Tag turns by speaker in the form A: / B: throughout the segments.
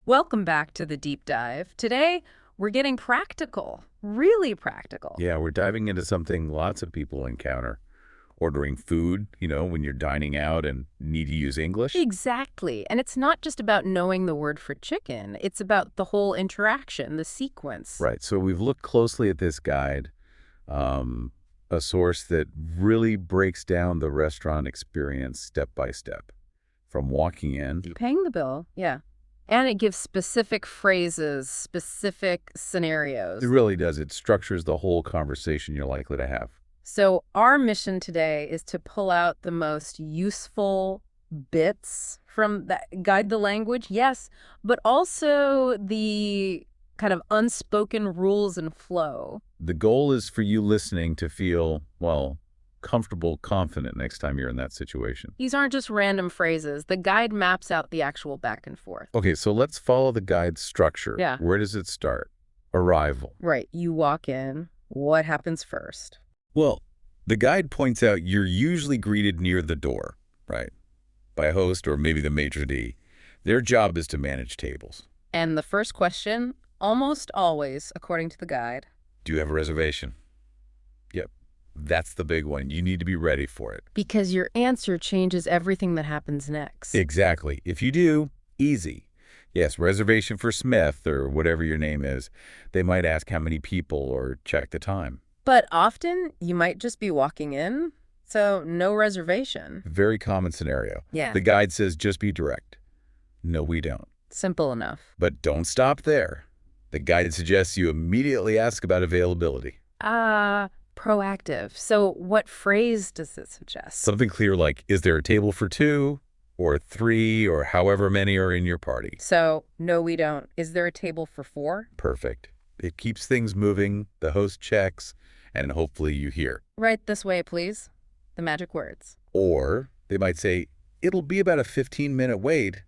A: Welcome back to the deep dive. Today, we're getting practical, really practical.
B: Yeah, we're diving into something lots of people encounter. Ordering food, when you're dining out and need to use English.
A: Exactly. And it's not just about knowing the word for chicken, it's about the whole interaction, the sequence.
B: Right. So we've looked closely at this guide, a source that really breaks down the restaurant experience step by step, from walking in.
A: Paying the bill, yeah. And it gives specific phrases, specific scenarios.
B: It really does. It structures the whole conversation you're likely to have.
A: So our mission today is to pull out the most useful bits from that guide the language, yes, but also the kind of unspoken rules and flow.
B: The goal is for you listening to feel, well, comfortable, confident next time you're in that situation.
A: These aren't just random phrases. The guide maps out the actual back and forth.
B: Okay, so let's follow the guide's structure.
A: Yeah.
B: Where does it start? Arrival.
A: Right. You walk in. What happens first?
B: Well, the guide points out you're usually greeted near the door, right? By a host or maybe the maitre d'. Their job is to manage tables.
A: And the first question, almost always, according to the guide.
B: Do you have a reservation? Yep. That's the big one. You need to be ready for it.
A: Because your answer changes everything that happens next.
B: Exactly. If you do, easy. Yes, reservation for Smith or whatever your name is. They might ask how many people or check the time.
A: But often, you might just be walking in, so no reservation.
B: Very common scenario.
A: Yeah.
B: The guide says just be direct. No, we don't.
A: Simple enough.
B: But don't stop there. The guide suggests you immediately ask about availability.
A: Proactive. So what phrase does it suggest?
B: Something clear like, is there a table for two or three or however many are in your party?
A: So, no, we don't. Is there a table for 4?
B: Perfect. It keeps things moving, the host checks, and hopefully you hear.
A: Right this way, please. The magic words.
B: Or they might say, it'll be about a 15-minute wait.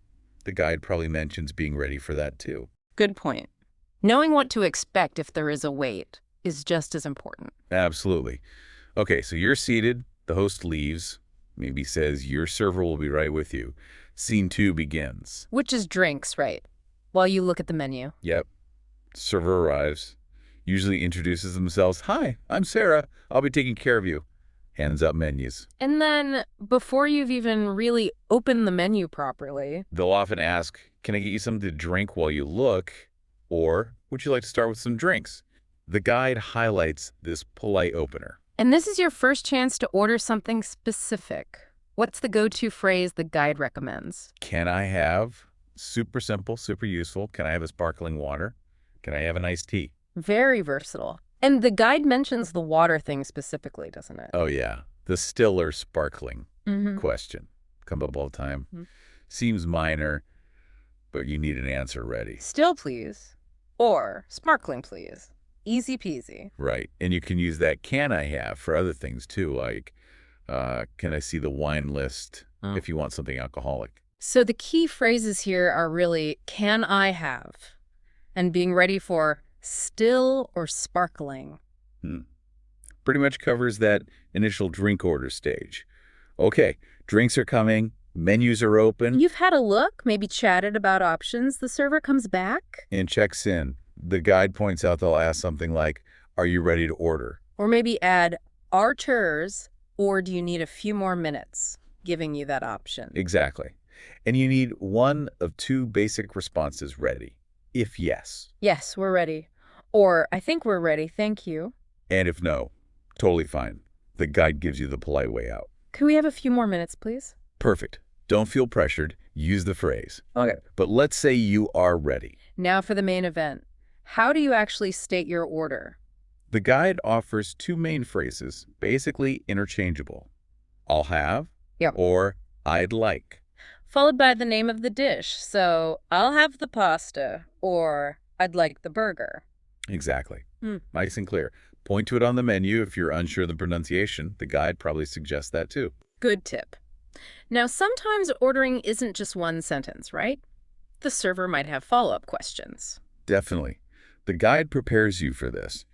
B: The guide probably mentions being ready for that too.
A: Good point. Knowing what to expect if there is a wait is just as important.
B: Absolutely. Okay, so you're seated. The host leaves. Maybe says your server will be right with you. Scene 2 begins.
A: Which is drinks, right? While you look at the menu.
B: Yep. Server arrives. Usually introduces themselves. Hi, I'm Sarah. I'll be taking care of you. Hands up menus.
A: And then, before you've even really opened the menu properly,
B: They'll often ask, can I get you something to drink while you look? Or would you like to start with some drinks? The guide highlights this polite opener.
A: and this is your first chance to order something specific. What's the go-to phrase the guide recommends?
B: Can I have, super simple, super useful, can I have a sparkling water? Can I have an iced tea?
A: Very versatile. And the guide mentions the water thing specifically, doesn't it?
B: Oh yeah, the still or sparkling
A: Mm-hmm.
B: question. Come up all the time.
A: Mhm.
B: Seems minor, but you need an answer ready.
A: Still, please. Or sparkling, please. Easy peasy.
B: Right, and you can use that can I have for other things too, like can I see the wine list
A: Oh.
B: if you want something alcoholic.
A: So the key phrases here are really, can I have? And being ready for still or sparkling.
B: Pretty much covers that initial drink order stage. Okay, drinks are coming, menus are open,
A: You've had a look, maybe chatted about options. The server comes back.
B: and checks in. The guide points out they'll ask something like, are you ready to order?
A: Or maybe add "Arturs," or do you need a few more minutes? Giving you that option.
B: Exactly. And you need one of two basic responses ready. If yes,
A: Yes, we're ready. Or I think we're ready, thank you.
B: and if no, totally fine. The guide gives you the polite way out.
A: Could we have a few more minutes, please?
B: Perfect. Don't feel pressured. Use the phrase.
A: Okay.
B: But let's say you are ready.
A: Now for the main event. How do you actually state your order?
B: The guide offers two main phrases, basically interchangeable. I'll have,
A: Yep.
B: or I'd like.
A: Followed by the name of the dish. So, I'll have the pasta, or I'd like the burger.
B: Exactly.
A: Hmm.
B: Nice and clear. Point to it on the menu if you're unsure of the pronunciation. The guide probably suggests that too.
A: Good tip. Now, sometimes ordering isn't just one sentence, right? The server might have follow-up questions.
B: Definitely. The guide prepares you for this.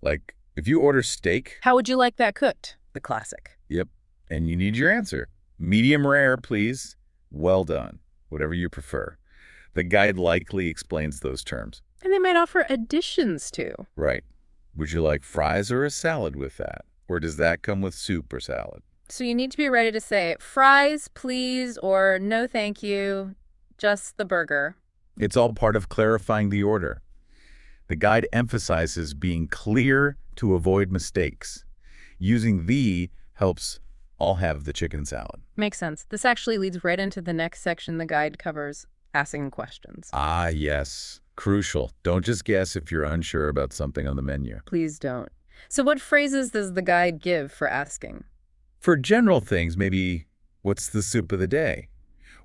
B: Like, if you order steak,
A: How would you like that cooked? The classic.
B: yep, and you need your answer. Medium rare, please. Well done. Whatever you prefer. The guide likely explains those terms.
A: And they might offer additions too.
B: Right. Would you like fries or a salad with that? Or does that come with soup or salad?
A: So you need to be ready to say, fries, please, or no thank you, just the burger.
B: It's all part of clarifying the order. The guide emphasizes being clear to avoid mistakes. Using "the" helps all have the chicken salad.
A: Makes sense. This actually leads right into the next section the guide covers, asking questions.
B: Ah, yes. Crucial. Don't just guess if you're unsure about something on the menu.
A: Please don't. So what phrases does the guide give for asking?
B: For general things, maybe, what's the soup of the day?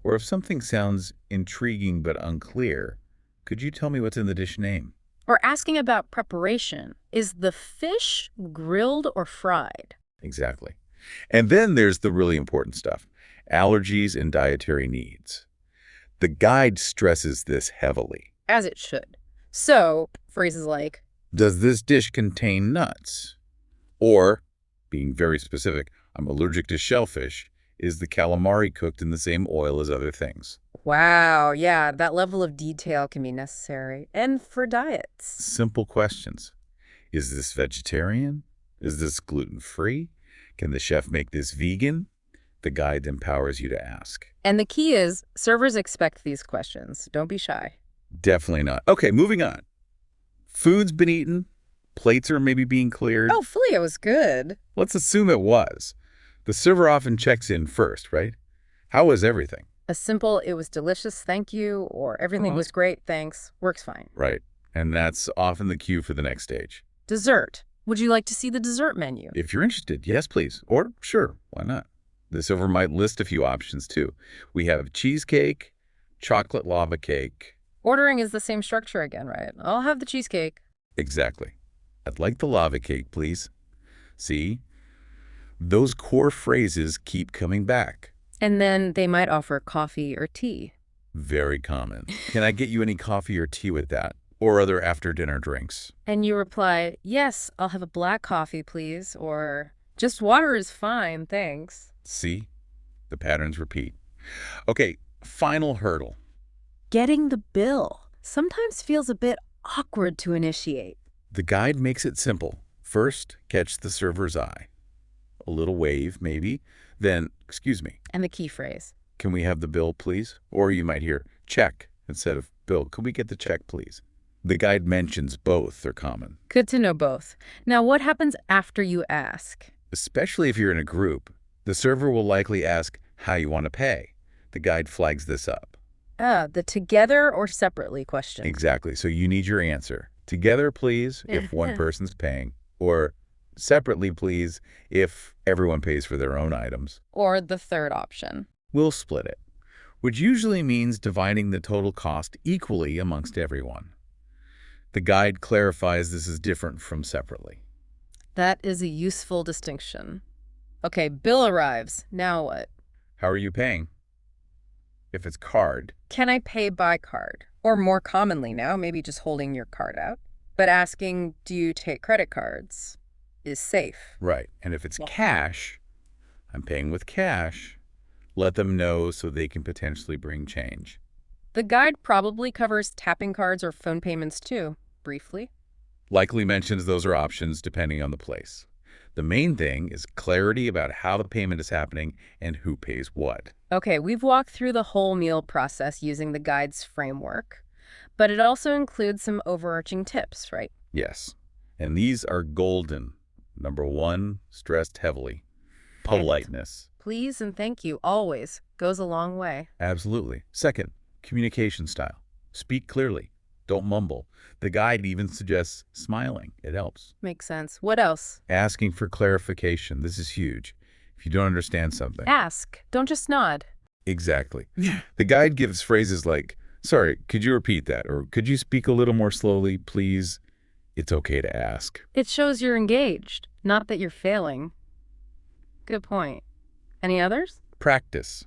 B: Or if something sounds intriguing but unclear, could you tell me what's in the dish name?
A: Or asking about preparation. Is the fish grilled or fried?
B: Exactly. And then there's the really important stuff, allergies and dietary needs. The guide stresses this heavily.
A: As it should. So, phrases like,
B: Does this dish contain nuts? Or, being very specific, I'm allergic to shellfish. Is the calamari cooked in the same oil as other things?
A: wow, yeah, that level of detail can be necessary. And for diets.
B: Simple questions. Is this vegetarian? Is this gluten-free? Can the chef make this vegan? The guide empowers you to ask.
A: And the key is, servers expect these questions. Don't be shy.
B: Definitely not. Okay, moving on. Food's been eaten. Plates are maybe being cleared.
A: Oh, Filet was good.
B: Let's assume it was. The server often checks in first, right? How was everything?
A: A simple, it was delicious, thank you, or everything was great, thanks, works fine.
B: Right. And that's often the cue for the next stage.
A: Dessert. Would you like to see the dessert menu?
B: If you're interested, yes, please. Or sure, why not? The server might list a few options too. We have cheesecake, chocolate lava cake.
A: Ordering is the same structure again, right? I'll have the cheesecake.
B: Exactly. I'd like the lava cake, please. See? Those core phrases keep coming back.
A: And then they might offer coffee or tea.
B: Very common. Can I get you any coffee or tea with that? Or other after-dinner drinks?
A: And you reply, yes, I'll have a black coffee, please, or just water is fine, thanks.
B: See? The patterns repeat. Okay, final hurdle.
A: Getting the bill sometimes feels a bit awkward to initiate.
B: The guide makes it simple. First, catch the server's eye. A little wave, maybe. Then, excuse me,
A: And the key phrase.
B: can we have the bill, please? Or you might hear, check, instead of bill. Could we get the check, please? The guide mentions both are common,
A: Good to know both. Now, what happens after you ask?
B: especially if you're in a group. The server will likely ask how you want to pay. The guide flags this up.
A: The together or separately question.
B: Exactly. So you need your answer. Together, please, if one person's paying. Or separately, please, if everyone pays for their own items.
A: Or the third option.
B: We'll split it, which usually means dividing the total cost equally amongst everyone. The guide clarifies this is different from separately.
A: That is a useful distinction. Okay, bill arrives. Now what?
B: How are you paying? If it's card,
A: Can I pay by card? Or more commonly now, maybe just holding your card out. But asking, do you take credit cards, is safe.
B: right. And if it's cash, I'm paying with cash, let them know so they can potentially bring change.
A: The guide probably covers tapping cards or phone payments too, briefly.
B: Likely mentions those are options depending on the place. The main thing is clarity about how the payment is happening and who pays what.
A: Okay, we've walked through the whole meal process using the guide's framework, but it also includes some overarching tips, right?
B: Yes. And these are golden. Number one, stressed heavily. Politeness.
A: Please and thank you always goes a long way.
B: Absolutely. Second, communication style. Speak clearly. Don't mumble. The guide even suggests smiling. It helps.
A: Makes sense. What else?
B: Asking for clarification. This is huge. If you don't understand something.
A: Ask. Don't just nod.
B: Exactly. The guide gives phrases like, sorry, could you repeat that? Or could you speak a little more slowly, please? It's okay to ask.
A: It shows you're engaged, not that you're failing. Good point. Any others?
B: Practice.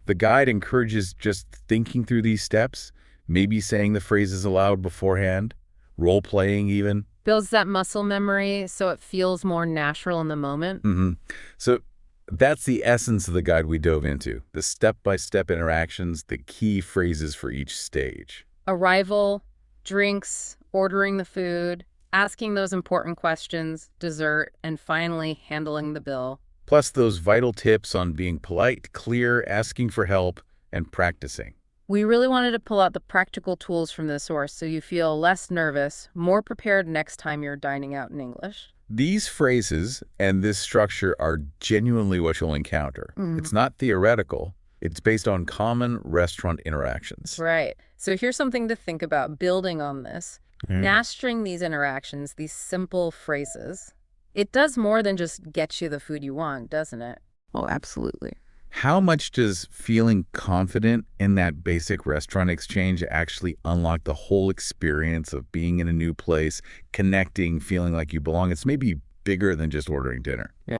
B: The guide encourages just thinking through these steps, maybe saying the phrases aloud beforehand, role-playing even.
A: Builds that muscle memory so it feels more natural in the moment.
B: So That's the essence of the guide we dove into, the step-by-step interactions, the key phrases for each stage.
A: Arrival, drinks, ordering the food, asking those important questions, dessert, and finally handling the bill.
B: Plus those vital tips on being polite, clear, asking for help, and practicing.
A: We really wanted to pull out the practical tools from this source so you feel less nervous, more prepared next time you're dining out in English.
B: These phrases and this structure are genuinely what you'll encounter.
A: Mm.
B: It's not theoretical. It's based on common restaurant interactions.
A: Right. So here's something to think about building on this. Mastering these interactions, these simple phrases, it does more than just get you the food you want, doesn't it? Oh, absolutely.
B: How much does feeling confident in that basic restaurant exchange actually unlock the whole experience of being in a new place, connecting, feeling like you belong? It's maybe bigger than just ordering dinner.
A: Yeah.